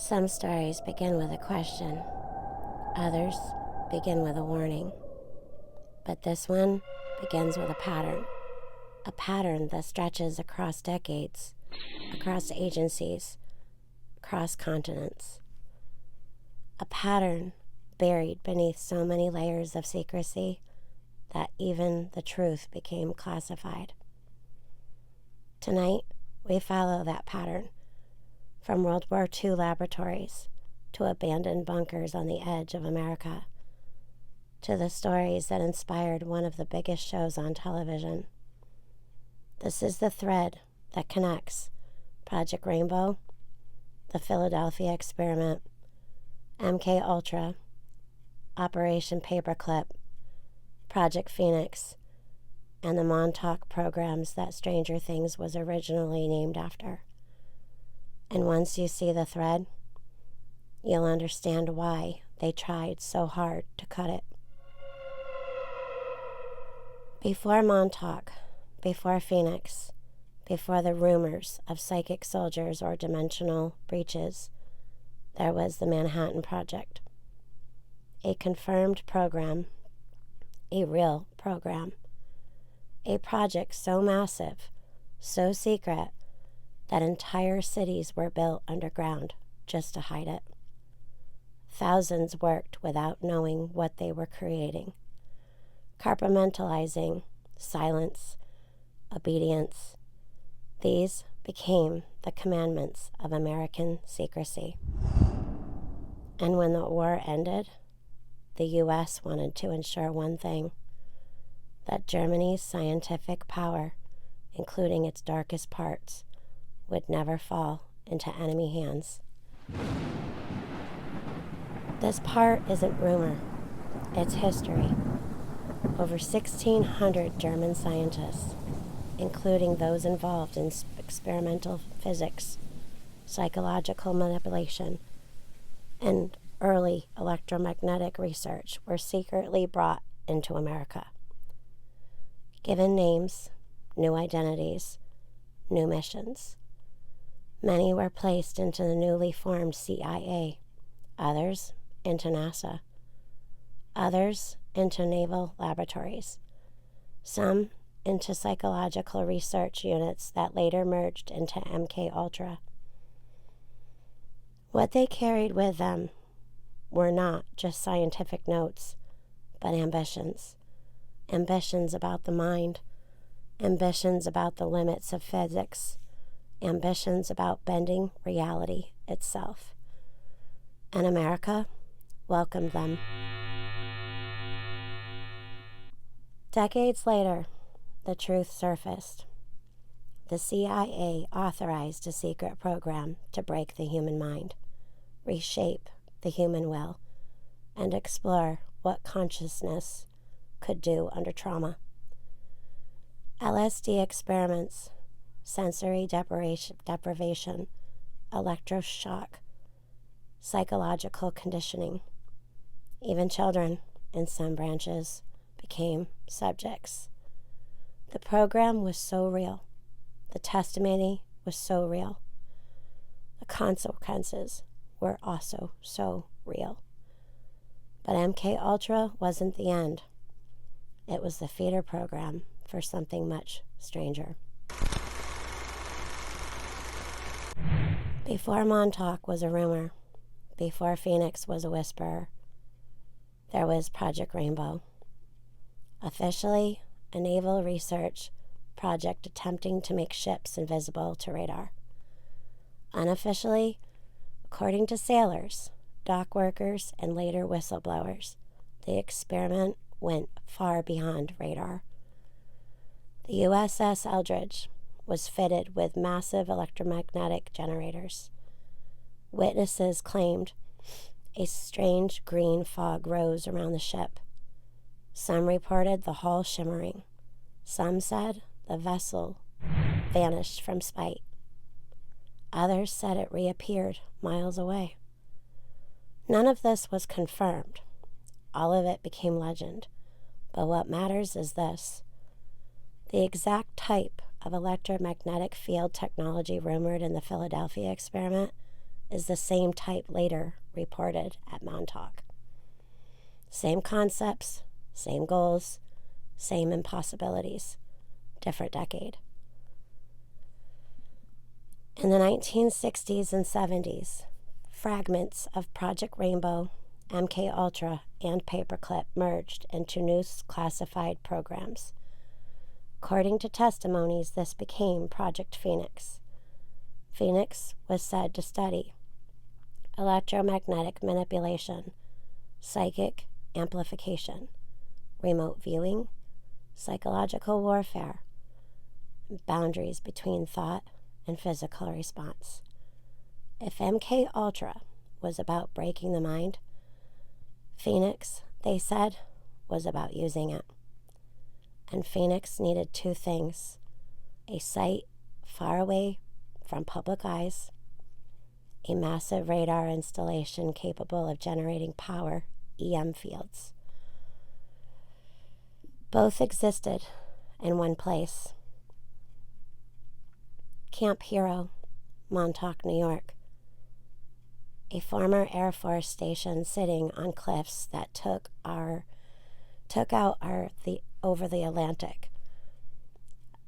Some stories begin with a question, others begin with a warning. But this one begins with a pattern that stretches across decades, across agencies, across continents. A pattern buried beneath so many layers of secrecy that even the truth became classified. Tonight, we follow that pattern, from World War II laboratories to abandoned bunkers on the edge of America, to the stories that inspired one of the biggest shows on television. This is the thread that connects Project Rainbow, the Philadelphia experiment, MK Ultra, Operation Paperclip, Project Phoenix, and the Montauk programs that Stranger Things was originally named after. And once you see the thread, you'll understand why they tried so hard to cut it. Before Montauk, before Phoenix, before the rumors of psychic soldiers or dimensional breaches, there was the Manhattan Project. A confirmed program, a real program. A project so massive, so secret, that entire cities were built underground just to hide it. Thousands worked without knowing what they were creating, compartmentalizing silence, obedience. These became the commandments of American secrecy. And when the war ended, the U.S. wanted to ensure one thing, that Germany's scientific power, including its darkest parts, would never fall into enemy hands. This part isn't rumor, it's history. Over 1,600 German scientists, including those involved in experimental physics, psychological manipulation, and early electromagnetic research, were secretly brought into America. Given names, new identities, new missions. Many were placed into the newly formed CIA, others into NASA, others into naval laboratories, some into psychological research units that later merged into MK Ultra. What they carried with them were not just scientific notes, but ambitions. Ambitions about the mind, ambitions about the limits of physics, ambitions about bending reality itself. And America welcomed them. Decades later, the truth surfaced. The CIA authorized a secret program to break the human mind, reshape the human will, and explore what consciousness could do under trauma. LSD experiments, sensory deprivation, electroshock, psychological conditioning. Even children, in some branches, became subjects. The program was so real. The testimony was so real. The consequences were also so real. But MK Ultra wasn't the end. It was the feeder program for something much stranger. Before Montauk was a rumor, before Phoenix was a whisperer, there was Project Rainbow. Officially, a naval research project attempting to make ships invisible to radar. Unofficially, according to sailors, dock workers, and later whistleblowers, the experiment went far beyond radar. The USS Eldridge was fitted with massive electromagnetic generators. Witnesses claimed a strange green fog rose around the ship. Some reported the hull shimmering. Some said the vessel vanished from sight. Others said it reappeared miles away. None of this was confirmed. All of it became legend. But what matters is this. The exact type of electromagnetic field technology rumored in the Philadelphia experiment is the same type later reported at Montauk. Same concepts, same goals, same impossibilities, different decade. In the 1960s and 70s, fragments of Project Rainbow, MK Ultra, and Paperclip merged into new classified programs. According to testimonies, this became Project Phoenix. Phoenix was said to study electromagnetic manipulation, psychic amplification, remote viewing, psychological warfare, boundaries between thought and physical response. If MK Ultra was about breaking the mind, Phoenix, they said, was about using it. And Phoenix needed two things: a site far away from public eyes, a massive radar installation capable of generating power EM fields. Both existed in one place. Camp Hero, Montauk, New York. A former Air Force station sitting on cliffs that took out over the Atlantic.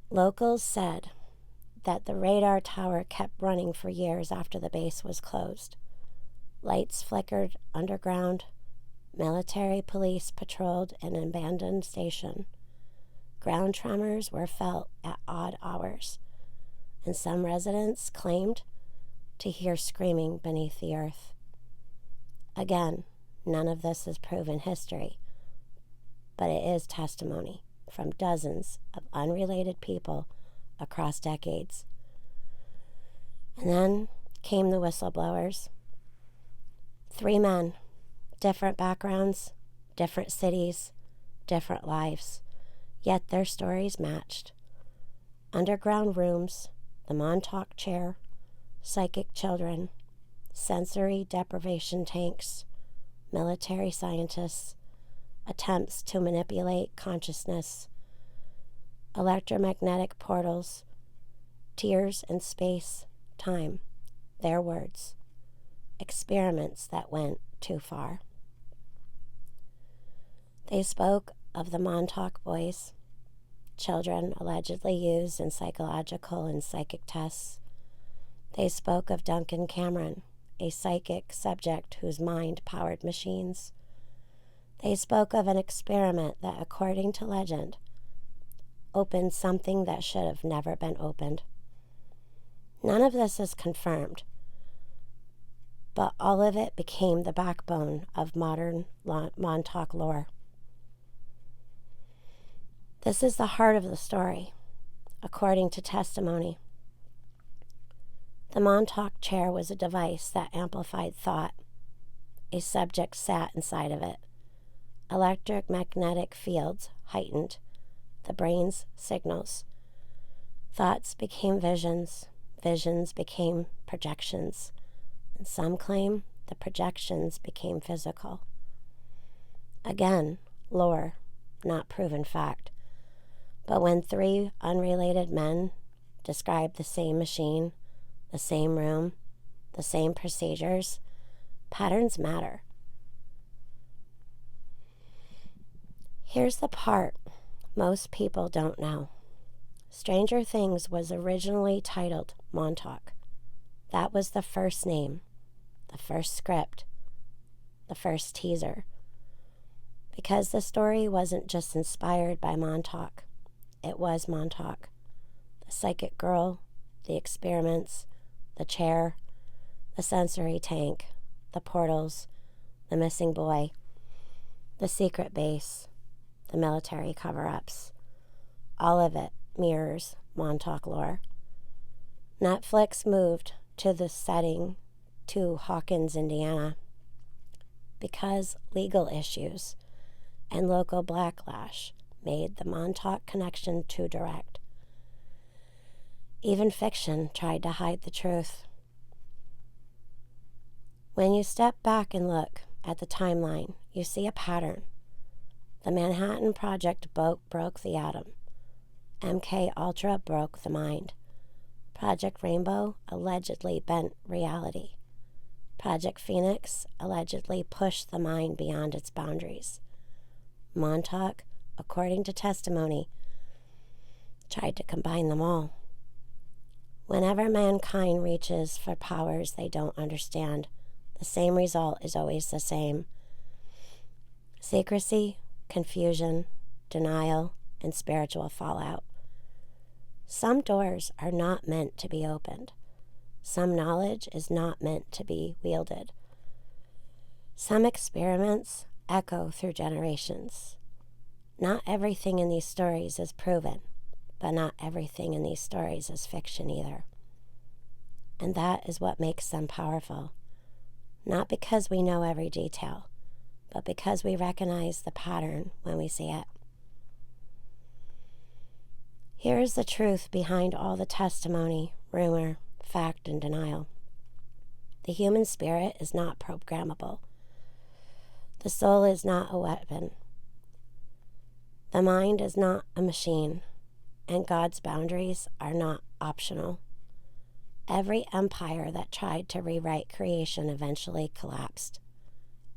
Locals said that the radar tower kept running for years after the base was closed. Lights flickered underground. Military police patrolled an abandoned station. Ground tremors were felt at odd hours, and some residents claimed to hear screaming beneath the earth. Again, none of this is proven history, but it is testimony from dozens of unrelated people across decades. And then came the whistleblowers. 3 men, different backgrounds, different cities, different lives, yet their stories matched. Underground rooms, the Montauk Chair, psychic children, sensory deprivation tanks, military scientists, attempts to manipulate consciousness, electromagnetic portals, tears in space, time, their words, experiments that went too far. They spoke of the Montauk boys, children allegedly used in psychological and psychic tests. They spoke of Duncan, a psychic subject whose mind powered machines. They spoke of an experiment that, according to legend, opened something that should have never been opened. None of this is confirmed, but all of it became the backbone of modern Montauk lore. This is the heart of the story, according to testimony. The Montauk Chair was a device that amplified thought. A subject sat inside of it. Electromagnetic fields heightened the brain's signals. Thoughts became visions. Visions became projections. And some claim the projections became physical. Again, lore, not proven fact. But when 3 unrelated men described the same machine, the same room, the same procedures, patterns matter. Here's the part most people don't know. Stranger Things was originally titled Montauk. That was the first name, the first script, the first teaser. Because the story wasn't just inspired by Montauk, it was Montauk. The psychic girl, the experiments, the chair, the sensory tank, the portals, the missing boy, the secret base, the military cover-ups. All of it mirrors Montauk lore. Netflix moved to the setting to Hawkins, Indiana, because legal issues and local backlash made the Montauk connection too direct. Even fiction tried to hide the truth. When you step back and look at the timeline, you see a pattern. The Manhattan Project broke the atom. MK Ultra broke the mind. Project Rainbow allegedly bent reality. Project Phoenix allegedly pushed the mind beyond its boundaries. Montauk, according to testimony, tried to combine them all. Whenever mankind reaches for powers they don't understand, the same result is always the same: secrecy, confusion, denial, and spiritual fallout. Some doors are not meant to be opened. Some knowledge is not meant to be wielded. Some experiments echo through generations. Not everything in these stories is proven, but not everything in these stories is fiction either. And that is what makes them powerful. Not because we know every detail, but because we recognize the pattern when we see it. Here is the truth behind all the testimony, rumor, fact, and denial. The human spirit is not programmable. The soul is not a weapon. The mind is not a machine, and God's boundaries are not optional. Every empire that tried to rewrite creation eventually collapsed.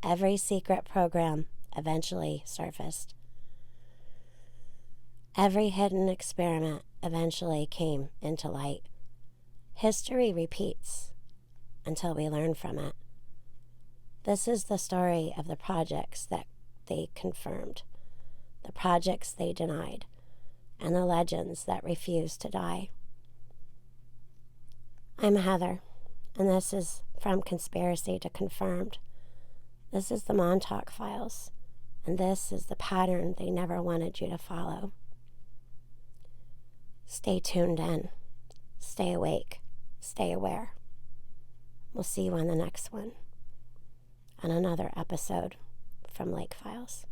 Every secret program eventually surfaced. Every hidden experiment eventually came into light. History repeats until we learn from it. This is the story of the projects that they confirmed, the projects they denied, and the legends that refuse to die. I'm Heather, and this is From Conspiracy to Confirmed. This is the Montauk Files, and this is the pattern they never wanted you to follow. Stay tuned in. Stay awake. Stay aware. We'll see you on the next one, on another episode from Lake Files.